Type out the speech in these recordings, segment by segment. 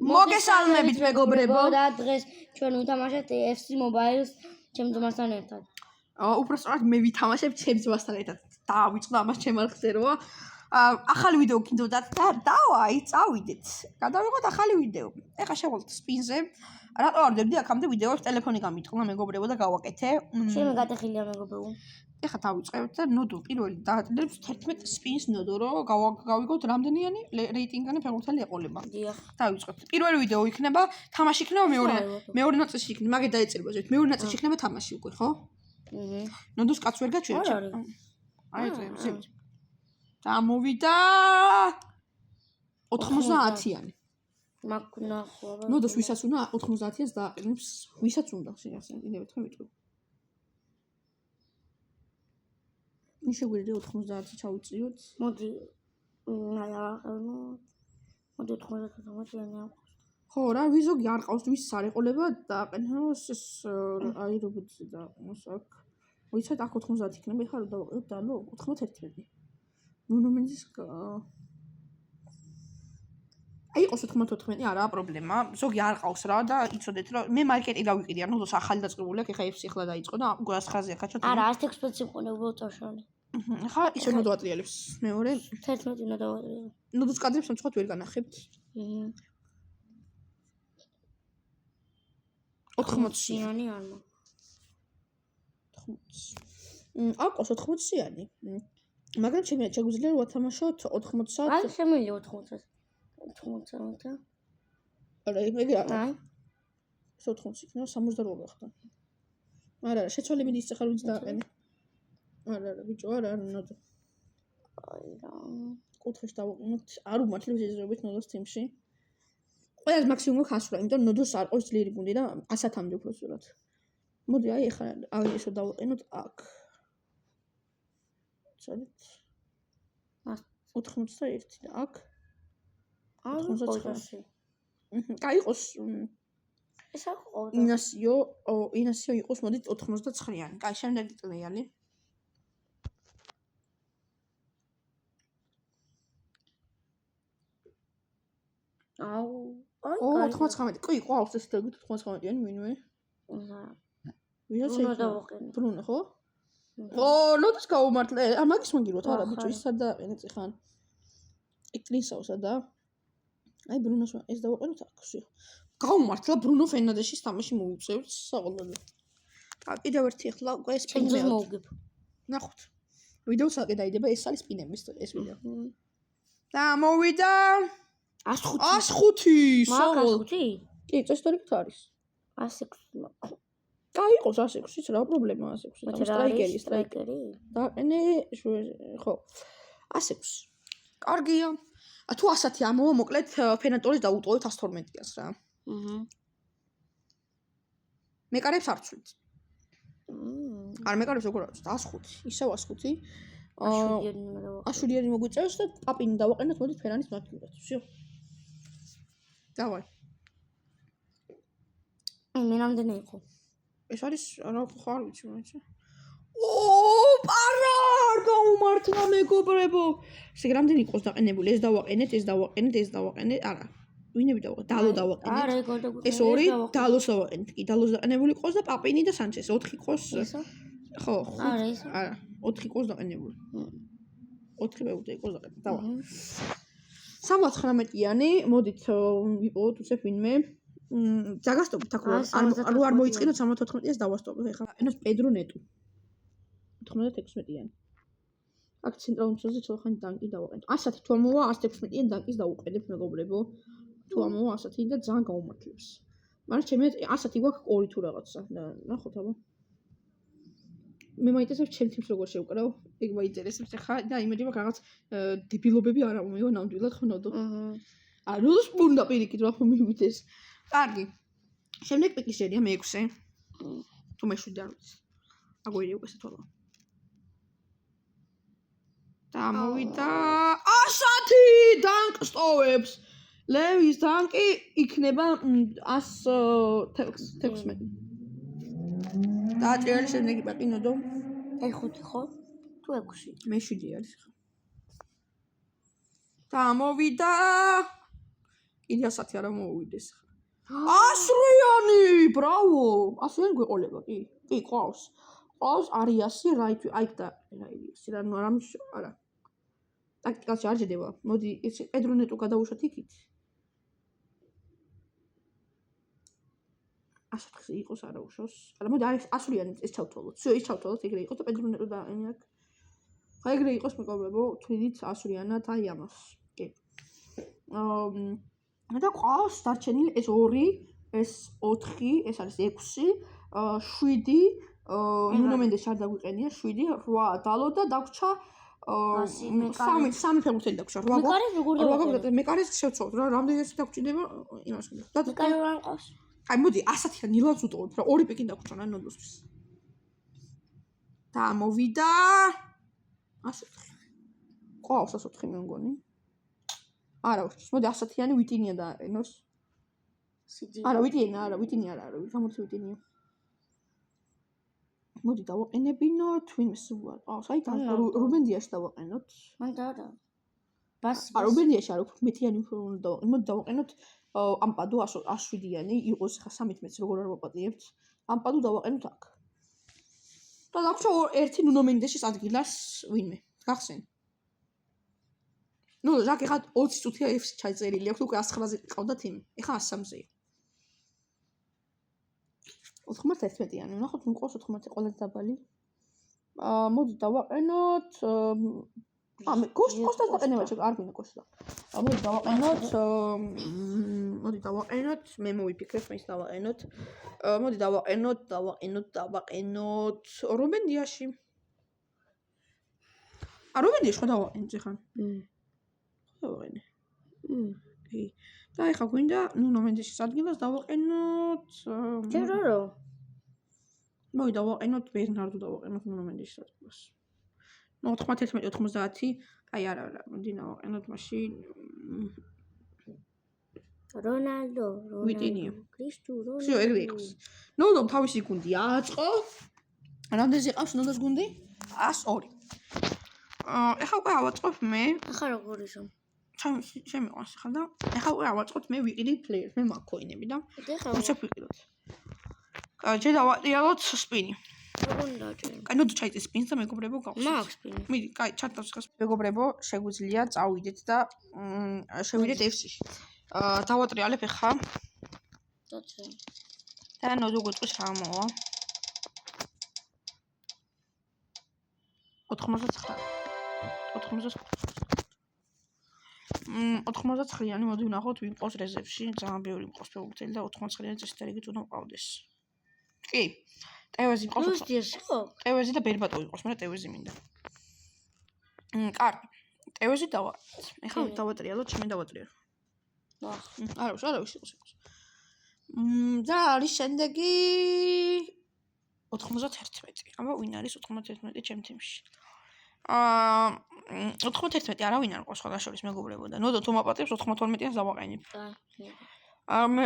მოგესალმებით მეგობრებო და დღეს ჩვენ ვითამაშებთ FC Mobile-ს ჩემ ძმასთან ერთად. უпростоრად მე ვითამაშებ ჩემ ძმასთან ერთად. დავიწყდა ამას ჩემ არხზეროა. ახალი ვიდეო გინდოდათ და დავაი წავიდეთ. გადავიღოთ ახალი ვიდეო. ეხლა შევალთ სპინზე. რატო არ ვდებდი აქამდე ვიდეოებს ტელეფონი გამიტყნა მეგობრებო და გავაკეთე. ჩემი გატეხილია მეგობრებო. ეხლა დავიწყებთ და ნოდო პირველი დააჭერებს 11 სპინს ნოდო რომ გავიგოთ რამდენიანი რეიტინგანი ფეხბურთელი ეყოლება. დიახ. დავიწყებთ. პირველი ვიდეო იქნება, თამაში იქნება მეორე ნაწილში იქნება, მაგე დაეწერება ზეთ. მეორე ნაწილში იქნება თამაში უკვე, ხო? ნოდოს კაც ვერ გაჩვენე. აი ეს. დამოვიდა 90-იანი. მაგ ნახვა. ნოდოს ვისაც უნდა 90-იანს დააყენებს, ვისაც უნდა შეიძლება კიდევ თქვენ ვიტყვი. მის შეგვიძლია 90 ჩავიწიოთ. მოდი. მოდი 90-იანი აქვს. ხო რა, ვიზოგი არ ყავს, ვის არ ეყოლება დააყენოს ეს აი რობოტი და აქ. ვიცით აქ 90 იქნება, ხარ დავაყენოთ დალო 91. მონუმენტის აი იყოს 94 არა პრობლემა. ზოგი არ ყავს რა და იცოდეთ რომ მე მარკეტი გავიყიდი, ანუ დოს ახალი დაწყებული აქვს, ეხა FC ახლა დაიწყო და უკვე 100-ზე ახლა ჩათვალე. არა, 116 მყოლე უბრალოდ წავშალე. ხა ისე უნდა დაატრიალებს მეორე. 11 უნდა დავატრიალო. ნოდოს კადრებს სამწუხაროდ ვერ განახებთ. 80-იანი არ მაქვს. 80. აქვს 80-იანი. მაგრამ ჩემი შეგვიძლია ვათამაშოთ 80-ად. აი შემიძლია 80-ად. 80-ად. არა, მე არა. 80 იქნება 68 გახდა. არა, შეცვალე მინდის ახლა ვინც დააყენე. არა, ბიჭო, არა, ნოდო. აი რა. კუთხეში დავაყენოთ. არ უმართლებს ეძრებით ნოდოს თიმში. ყველას მაქსიმუმ ხასურა, იმიტომ ნოდოს არ ყავს ძლიერი გუნდი და 100-მდე უფრო სწორად. მოდი, აი ეხლა აი ესო დავაყენოთ აქ. ცოდით. 81 და აქ. 89. გაიყოს ეს არ ყო. ინასიო იყოს, მოდით 89-იანი. კაი, შემდეგი ტლეალი. აუ, აი 99. კი, ყავს ეს 99-იანი მინუე. ვისაც დავაყენე. ბრუნო, ხო? ნოდოს გაუმართლე. მაგის მაგიროთ არა, ბიჭო, ის სად დააყენე წიხან. ეკტრინსაოსა და აი ბრუნოს ეს დავაყენოთ აქსი. გაუმართლა ბრუნო ფერნანდეშის თამაში მოუწევთ საყოველთაოდ. კიდევ ერთი ახლა უკვე სპინები მოვგებ. ნახოთ. ვიდეოს აკე დაიდება ეს არის სპინების ეს ვიდეო. და მოვიდა 105. მაგას 105? კი, წესდორით არის. 106. გაიყოს 106-იც რა პრობლემაა 106-ი. სტრაიკერი. დააყენე ხო. 106. კარგია. თუ 100 ამოვა მოკლედ ფენატორის დაუტოვებთ 112-ას რა. მეკარებს არ ვცვლით. არ მეკარებს როგორ არის 105. ისევ 105. აშვიდიანი მოგვიწევს და პაპინი დავაყენოთ მოდით ფერანის მაგივრად. всё. დავაი. მე რამდენი იყო? ეს არის რა ხარ ვიცი მაინც. პარა არ გაუმართლა მეგობრებო. ესე რამდენი იყოს დაყენებული? ეს დავაყენეთ, ეს დავაყენეთ, ეს დავაყენეთ. არა. ვინები დავაყენეთ? დალო დავაყენეთ. არა, ეგ არ ეს ორი დალოს დავაყენეთ. კი, დალოს დაყენებული იყოს და პაპინი და სანჩეს 4 იყოს. ხო, არა, ის. არა, 4 იყოს დაყენებული. 4 მეუღლე იყოს დაყენებული. დავა. 79-იანი, მოდით ვიპოვოთ უცებ ვინმე. დაგასტობთ აქ რო არ მოიწყინოთ 74-ს დავასტობთ ეხლა. ენოს პედრო ნეტუ. 96-იანი. აქ ცენტრალურ მცველზე ცოტახანი დანკი დავაყენოთ. 100 თუ ამოვა 116-იან დანკის დავუყენებ მეგობრებო. თუ ამოვა 100 და ძალიან გაუმართლებს. მაგრამ ჩემი 100 გვაქვს ორი თუ რაღაცა. ნახოთ აბა. მე მაინტერესებს ჩემ თიმს როგორ შევკრავ. ეგ მაინტერესებს ახლა და იმედი მაქვს რაღაც დებილობები არ ამომივა ნამდვილად ხნოდო. ანუ სპუნდა პირიქით რა მომივიდეს. კარგი. შემდეგ პიკის შედია მე-6. თუ მე-7 არ ვიცი. აგვირი უკვე სათვალა. და მოვიდა 100 დანკ სტოვებს. ლევის დანკი იქნება 116. დააჭერე შემდეგი პაკი ნოდო. აი 5 ხო? თუ 6? მე-7 არის ხა. და მოვიდა კიდე 100 არა მოუვიდეს. 100-იანი, ბრავო! 100-იანი გვეყოლება, კი. კი, ყავს. ყავს არიასი, აი და რაიასი, რამის არა. ტაქტიკაში არ ჯდება. მოდი, ეს პედრონეტუ გადავუშვათ იქით. 100 იყოს არა უშავს. არა, მოდი აი 100-იანი ეს ჩავთვალოთ. всё, ის ჩავთვალოთ, ეგრე იყოს და პედრონეტუ და ენაკ. ხა ეგრე იყოს მეგობრებო, თვლით 100-იანად აი ამას. კი. და ყავს დარჩენილი ეს 2, ეს 4, ეს არის 6, 7, ნუნო მენდესი არ დაგვიყენია, 7, 8 დალო და დაგვრჩა 3 ფეხბურთელი დაგვრჩა. 8 მეკარეს შევცვალოთ რა, რამდენი ეს დაგვრჩიდება იმას უნდა. და მეკარე რა ყავს? აი მოდი 100-იან ნილანს უტოვოთ რა, 2 პიკი დაგვრჩა რა ნოდოსთვის. და მოვიდა 104. ყავს 104 მე მგონი. არა, მოდი 100-იანი ვიტინია დააყენოს. არა, ვიტინი არა, გამოდი ვიტინია. მოდი დავაყენებინოთ, ვინმე სულ ყავს. აი და რუბენდიაში დავაყენოთ. მან და ბას რუბენდიაში არა, უფრო მეტიანი უფრო უნდა დავაყენოთ. მოდი დავაყენოთ ამპადო 107-იანი, იყოს ხა 13-ს როგორ არ ვაპატიებთ. ამპადო დავაყენოთ აქ. და დაგვრჩა ერთი ნუნო მენდესის ადგილას ვინმე. გახსენ. ნუ ჟაკ ეხლა 20 წუთია FC ჩაიწერილი აქვს, უკვე 109-ზე ყავდათ იმ. ეხლა 103-ზეა. 91-იანი, ნახოთ ნუ ყავს 90 ყველაზე დაბალი. მოდი დავაყენოთ მე კოსტას დაყენება ჩეკ არ გვინდა კოსტა. მოდი დავაყენოთ, მე მოვიფიქრებ მაინც დავაყენოთ. მოდი დავაყენოთ რუბენდიაში. რუბენდიაში ხო დავაყენეთ ხან? დავაყენე. კი. და ეხლა გვინდა ნუნო მენდესის ადგილას დავაყენოთ ჯერო. მოდი დავაყენოთ ბერნარდო დავაყენოთ ნუნო მენდესის ადგილას. 91-90, აი არა, მოდი დავაყენოთ მაშინ რონალდო. ვიტინია. კრისტუ რონალდო. всё, ეგრე იყოს. ნოდომ თავისი გუნდი ააწყო. რამდენზე ყავს ნოდოს გუნდი? 102. ეხლა უკვე ავაწყობ მე. ახლა როგორ ისო? შემიყვანს ახლა და ეხლა უკვე ავაწყოთ მე ვიყიდი პლეიერს, მე მაქვს კოინები და უცებ ვიყიდოთ. ჯერ დავაყიალოთ სპინი. როგორ დაჭერე? კაი, ნოდო ჩაიწეს სპინს და მეგობრებო გავხსნით. მაქვს სპინი. მიდი, კაი, ჩართავს ხას მეგობრებო, შეგვიძლია წავიდეთ და შევიდეთ FC-ში. დავატრიალებ ეხლა. დაჭერე. და ნოდო გვიწყვის რა მოვა. 89. 89-იანი მოდი ვნახოთ ვინ ყავს რეზერვში, ძალიან ბევრი მყავს ფეხბურთელი და 89-იანი წესდარიგით უნდა მყავდეს. კი. ტევეზი მყავს. რუსტიაში ხო? ტევეზი და ბერბატოვი მყავს, მაგრამ ტევეზი მინდა. კარგი. ტევეზი დავაყენეთ. ეხლა დავატრიალოთ, ჩემი დავატრიალო. არა, იყოს. და არის შემდეგი 91. აბა ვინ არის 91 ჩემ თემში? 91 არავინ არ ყავს სხვა შორის მეგობრებო და ნოდო თუ მაპატიებს 92-იანს დავაყენებ. მე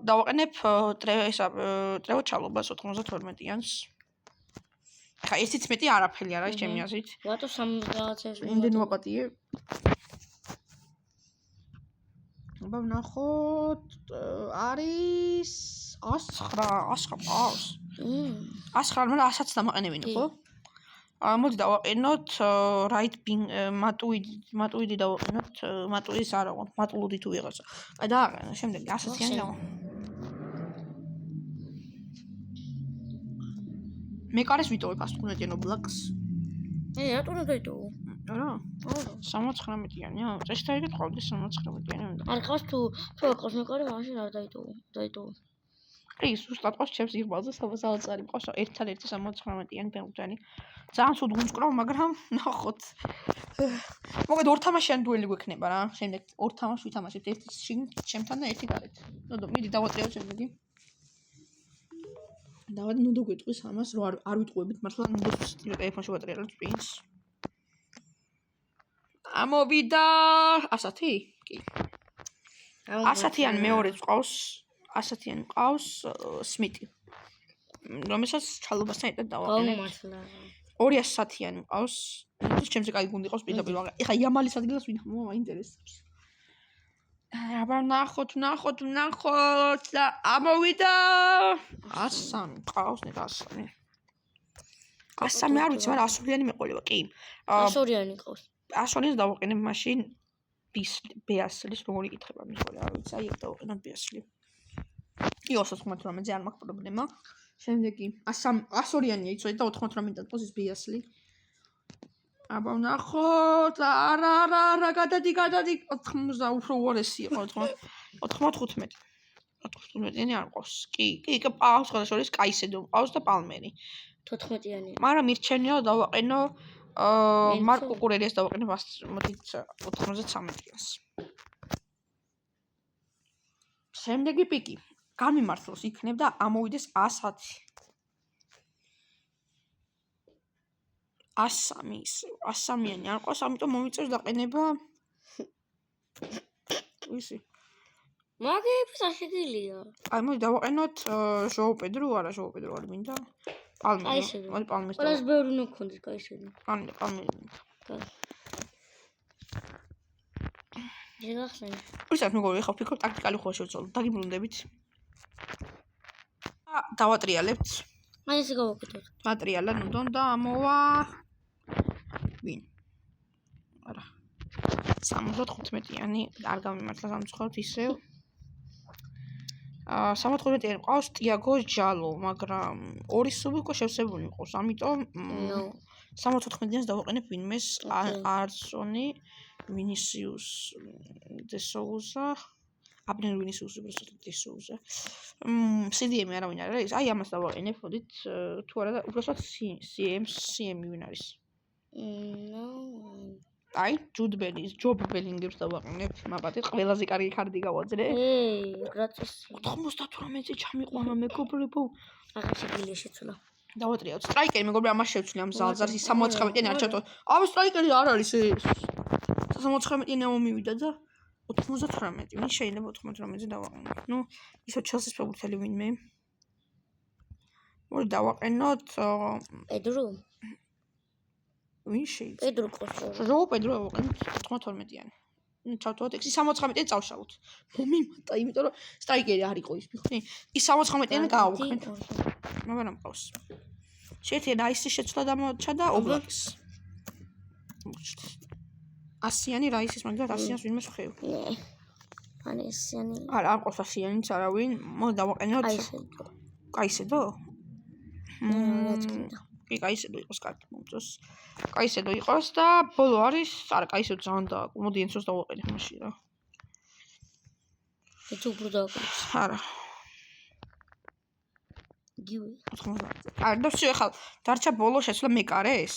დავაყენებ ტრევო ჩალობას 92-იანს. ხა ესიც მეტი არაფერი არ არის ჩემი აზრით. რატო 70-ს იმდენ ვაპატიე? აბა ვნახოთ, არის 109 ყავს. 109, მაგრამ 100-ს დამაყენებინო, ხო? მოდი დავაყენოთ right wing მატუიდი დავაყენოთ მატუიდის არა ვარ მატულუდი თუ ვიღაცა. აი დააყენა შემდეგი 100-იანი დავა. მეკარეს ვიტოვებ 115-იან ბლაკს. რატო უნდა დაიტოვო? არა. 79-იანია. წესდარიგით ყავდეს 79-იანი უნდა. არ ყავს თუ ყავს მეკარე მაშინ არ დაიტოვო. კი, სუსტად ყავს ჩემს იღბალზე 300 წელი ყავს ერთთან ერთი 79-იანი ფეხბურთელი. ძალიან სულ გუნწკრავ, მაგრამ ნახოთ. მოგეთ ორ თამაშიან დუელი გვექნება რა. შემდეგ ორ თამაშს ვითამაშებთ, ერთი შინ ჩემთან და ერთი გარეთ. ნოდო, მიდი დავატრიალოთ შემდეგი. ნოდო გვეტყვის ამას, რომ არ ვიტყუებით, მართლა ნოდოს ტელეფონში ვატრიალოთ სპინს. ამოვიდა 100? კი. 100-იანი მეორეც ყავს. 100-იანი ყავს სმიტი. რომელსაც ჩალობასთან ერთად დავაყენებ. 210-იანი ყავს. ის ჩემზე კაი გუნდი ყავს პირდაპირ. ეხლა იამალის ადგილას ვინ ხმოა მაინტერესებს. აბა ნახოთ და ამოვიდა 103 ყავს ნე 103 103 არ ვიცი მაგრამ 100-იანი მეყოლება კი 100-იანი ყავს 100-იანს დავაყენებ მაშინ ბეასლის როგორი იკითხება მიყოლე არ ვიცი აი ეგ დავაყენოთ ბეასლი იოს 98-ზე არ მაქვს პრობლემა შემდეგი 100-იანია იცოდეთ და 98-დან ყავს ის ბეასლი აბა ნახოთ არა გადადი 80 უფრო უარესი იყო 95-იანი არ ყავს კი ყავს ხოლმე შორის კაისედო ყავს და პალმერი 14-იანი მაგრამ მირჩენია დავაყენო მარკ კუკურელიას დავაყენებ 93-იანს შემდეგი პიკი გამიმართლოს იქნებ და ამოვიდეს 103-იანი არ ყავს ამიტომ მომიწევს დაყენება ისი მაგებს აღშეგილია აი მოდი დავაყენოთ ჟოუ პედრო არა მინდა პალმერი მოდი პალმერს ყველას ბევრი უნდა გქონდეს კაისები პალმერი შეგახსენე ვისაც მეგობრებო ეხლა ვფიქრობ ტაქტიკალი ხო შევცვალოთ დაგიბრუნდებით დავატრიალებთ აი ესე გავაკეთოთ დატრიალა ნუდონ და ამოვა ვინ არა 75-იანი არ გამიმართლა სამწუხაროდ ისევ 75-იანი ყავს ტიაგო ჯალო მაგრამ ორი სუბი უკვე შევსებული ყავს ამიტომ 74-იანს დავაყენებ ვინმეს არსონი ვინისიუს დესოუზა აბნერ ვინისიუსი დესოუზა CDM არავინ არ არის აი ამას დავაყენებ მოდით თუ არა უბრალოდ CM ვინ არის აი ჯოდ ბელინგერს დავაყენებ მაგათი ყველაზე კარგი კარდი გავაძრე რა წესი 98-ზე ჩამიყვანა მეგობრებო აღარ შეგიძლია შეცვლა დავატრიალოთ სტრაიკერი მეგობრებო ამას შევცვლი ამ ზალზარს 69-იანი არ ჩათო აბა სტრაიკერი არ არის ეს 69-იანი მომივიდა და 98 ვინ შეიძლება 98-ზე დავაყენოთ ნუ ისო ჩელსის ფეხბურთელი ვინმე მოდი დავაყენოთ პედრო ვინ შეიძლება პედრო ყავს პედრო დავაყენოთ 92-იანი ნუ ჩავთვალოთ 69-იანი წავშალოთ მომიმატა იმიტომ რომ სტრაიკერი არ იყო ის მიხნი ის 69-იანი გააუქმეთ მაგრამ მყავს შეიძლება რაისის შეცვლა დამოჩა და ობლაკის 100-იანი რაისის მაგალითად 100-იანს ვინმე შეხევ ან 100-იანი არა არ ყავს 100-იანიც არავინ მოდი დავაყენოთ კაისედო კი კაისედო იყოს კარგი მომწონს კაისედო იყოს და ბოლო არის არა კაისედო ძალიან და მოდი ენცოს დავაყენებ მაშინ რა ეს უფრო დავაყენებ არა გივი 90 არა და всё ეხლა დარჩა ბოლო შეცვლა მეკარეს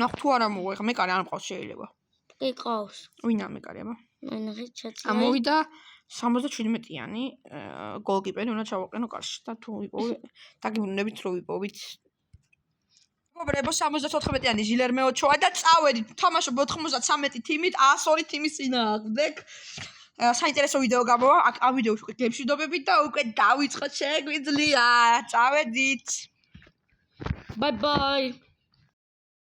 ნახ თუ არა მოვა ეხლა მეკარე არ მყავს შეიძლება კი ყავს ვინა მეკარე აბა აი ნახეთ ჩატი ამოვიდა 77-იანი გოლკიპერი უნდა ჩავაყენო კარში და თუ ვიპოვე დაგიბრუნდებით რომ ვიპოვით მეგობრებო 74-იანი ჟილერმე ოჩოა და წავედით თამაშობ 93 თიმით 102 თიმის წინააღმდეგ საინტერესო ვიდეო გამოვა აქ ამ ვიდეოში უკვე გემშვიდობებით და უკვე დავიწყოთ შეგვიძლია წავედით ბაი